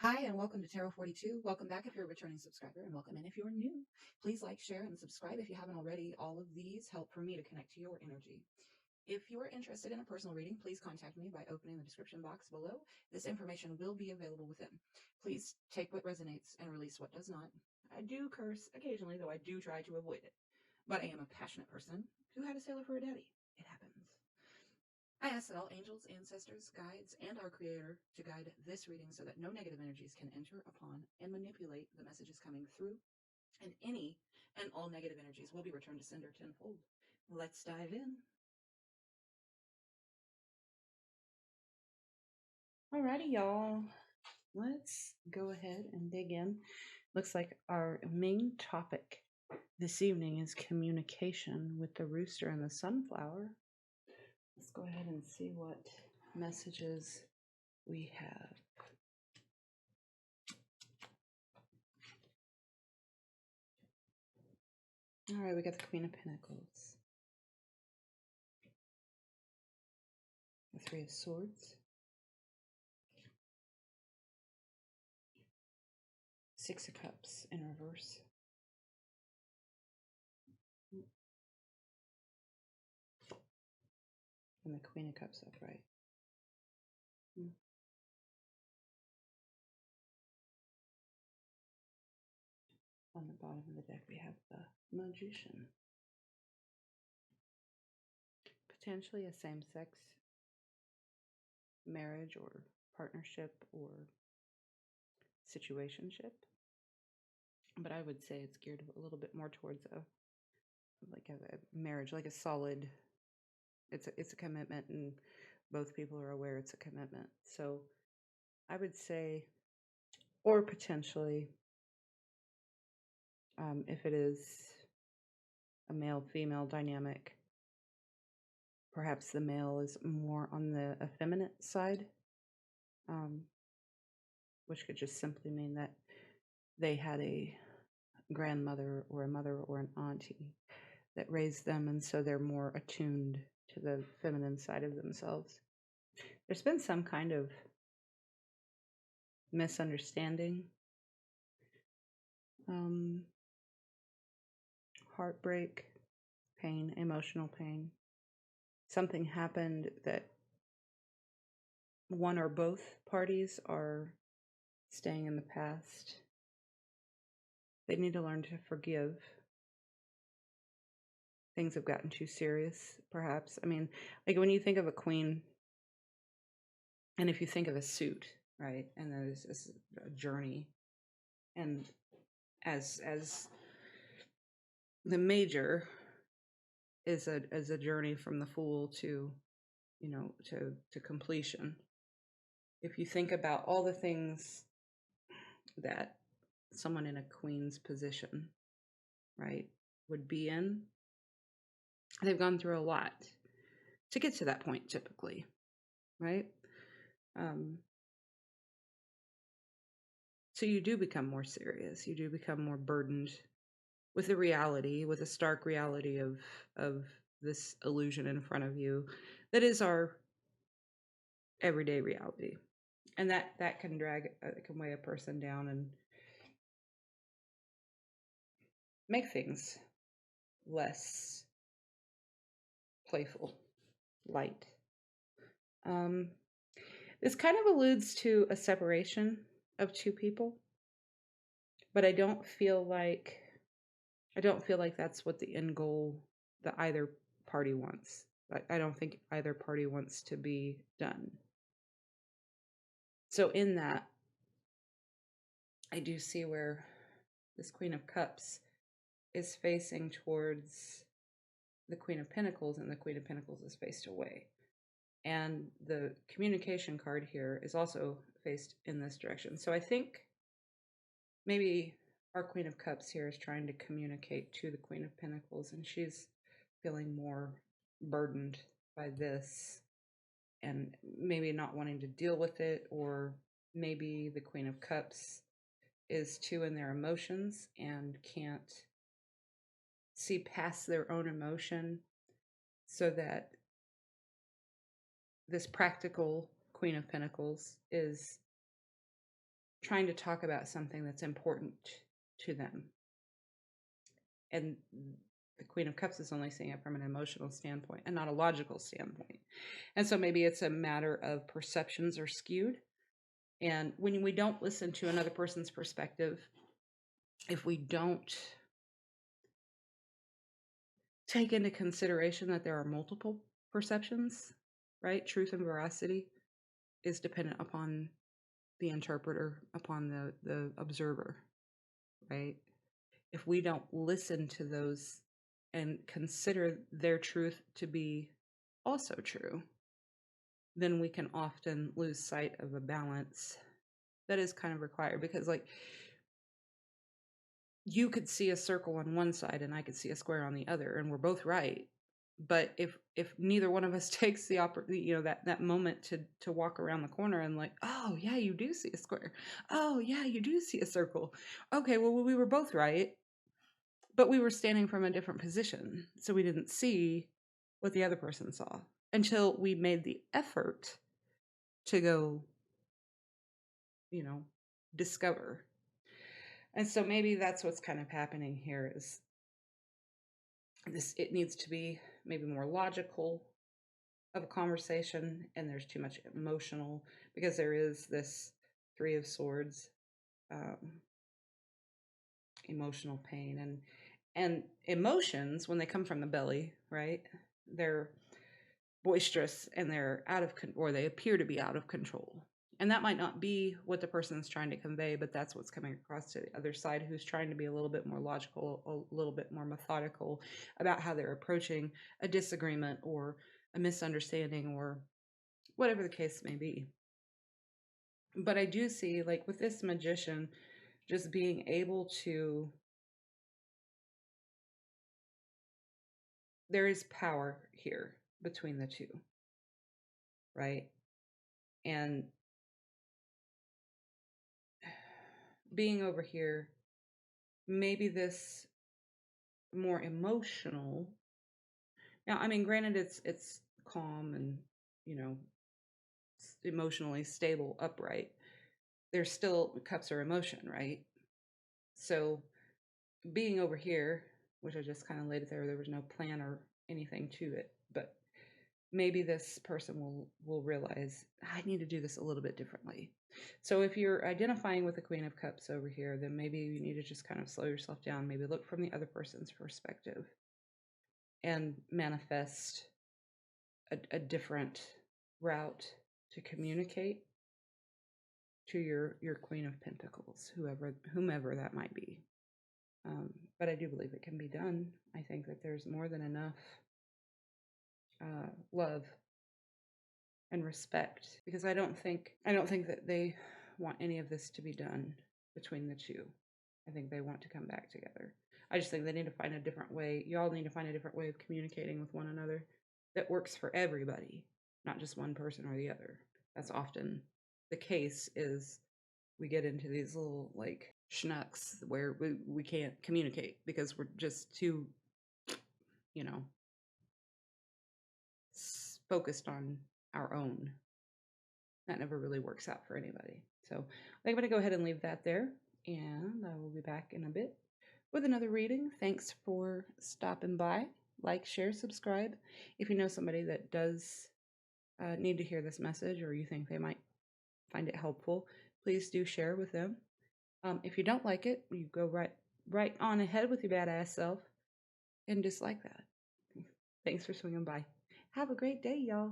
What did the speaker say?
Hi, and welcome to Tarot 42. Welcome back if you're a returning subscriber, and welcome in if you're new. Please like, share, and subscribe if you haven't already. All of these help for me to connect to your energy. If you're interested in a personal reading, please contact me by opening the description box below. This information will be available within. Please take what resonates and release what does not. I do curse occasionally, though I do try to avoid it. But I am a passionate person who had a sailor for a daddy. It happens. I ask that all angels, ancestors, guides, and our Creator to guide this reading so that no negative energies can enter upon and manipulate the messages coming through, and any and all negative energies will be returned to sender tenfold. Let's dive in. Alrighty, y'all. Let's go ahead and dig in. Looks like our main topic this evening is communication with the rooster and the sunflower. Let's go ahead and see what messages we have. All right, we got the Queen of Pentacles, the Three of Swords, Six of Cups in reverse, and the Queen of Cups upright. On the bottom of the deck, we have the Magician. Potentially a same-sex marriage or partnership or situationship, but I would say it's geared a little bit more towards a marriage, like a solid. It's a commitment, and both people are aware it's a commitment. So I would say, or potentially, if it is a male-female dynamic, perhaps the male is more on the effeminate side, which could just simply mean that they had a grandmother or a mother or an auntie that raised them, and so they're more attuned to the feminine side of themselves. There's been some kind of misunderstanding, heartbreak, pain, emotional pain. Something happened that one or both parties are staying in the past. They need to learn to forgive. Things have gotten too serious, perhaps. I mean, like when you think of a queen, and if you think of a suit, right, and there's a journey, and as the major is a journey from the Fool to, to completion. If you think about all the things that someone in a queen's position, right, would be in, they've gone through a lot to get to that point, typically, right? So you do become more serious. You do become more burdened with the reality, with the stark reality of this illusion in front of you that is our everyday reality. And that can can weigh a person down and make things less playful, light. This kind of alludes to a separation of two people, but I don't feel like that's what the end goal that either party wants. I don't think either party wants to be done. So in that, I do see where this Queen of Cups is facing towards the Queen of Pentacles, and the Queen of Pentacles is faced away. And the communication card here is also faced in this direction. So I think maybe our Queen of Cups here is trying to communicate to the Queen of Pentacles, and she's feeling more burdened by this and maybe not wanting to deal with it, or maybe the Queen of Cups is too in their emotions and can't see past their own emotion, so that this practical Queen of Pentacles is trying to talk about something that's important to them. And the Queen of Cups is only seeing it from an emotional standpoint and not a logical standpoint. And so maybe it's a matter of perceptions are skewed. And when we don't listen to another person's perspective, if we don't take into consideration that there are multiple perceptions, right? Truth and veracity is dependent upon the interpreter, upon the observer, right? If we don't listen to those and consider their truth to be also true, then we can often lose sight of a balance that is kind of required. Because like, you could see a circle on one side and I could see a square on the other, and we're both right. But if neither one of us takes the that moment to walk around the corner and like, oh yeah, you do see a square. Oh yeah, you do see a circle. Okay, well we were both right, but we were standing from a different position, so we didn't see what the other person saw until we made the effort to go, discover. And so maybe that's what's kind of happening here is this, it needs to be maybe more logical of a conversation, and there's too much emotional, because there is this Three of Swords, emotional pain, and emotions, when they come from the belly, right? They're boisterous and they're or they appear to be out of control. And that might not be what the person is trying to convey, but that's what's coming across to the other side, who's trying to be a little bit more logical, a little bit more methodical about how they're approaching a disagreement or a misunderstanding or whatever the case may be. But I do see, like with this Magician, just being able to, there is power here between the two, right? And being over here, maybe this more emotional. Now, I mean, granted, it's calm and, emotionally stable, upright. There's still, cups are emotion, right? So being over here, which I just kind of laid it there was no plan or anything to it, but maybe this person will realize, I need to do this a little bit differently. So if you're identifying with the Queen of Cups over here, then maybe you need to just kind of slow yourself down, maybe look from the other person's perspective and manifest a different route to communicate to your Queen of Pentacles, whomever that might be. But I do believe it can be done. I think that there's more than enough love and respect, because I don't think that they want any of this to be done between the two. I think they want to come back together. I just think they need to find a different way. Y'all need to find a different way of communicating with one another that works for everybody, not just one person or the other. That's often the case, is we get into these little like schnooks where we can't communicate because we're just too, focused on our own. That never really works out for anybody. So I'm going to go ahead and leave that there, and I will be back in a bit with another reading. Thanks for stopping by. Like, share, subscribe. If you know somebody that does need to hear this message, or you think they might find it helpful, please do share with them. If you don't like it, you go right on ahead with your badass self and dislike that. Thanks for swinging by. Have a great day, y'all.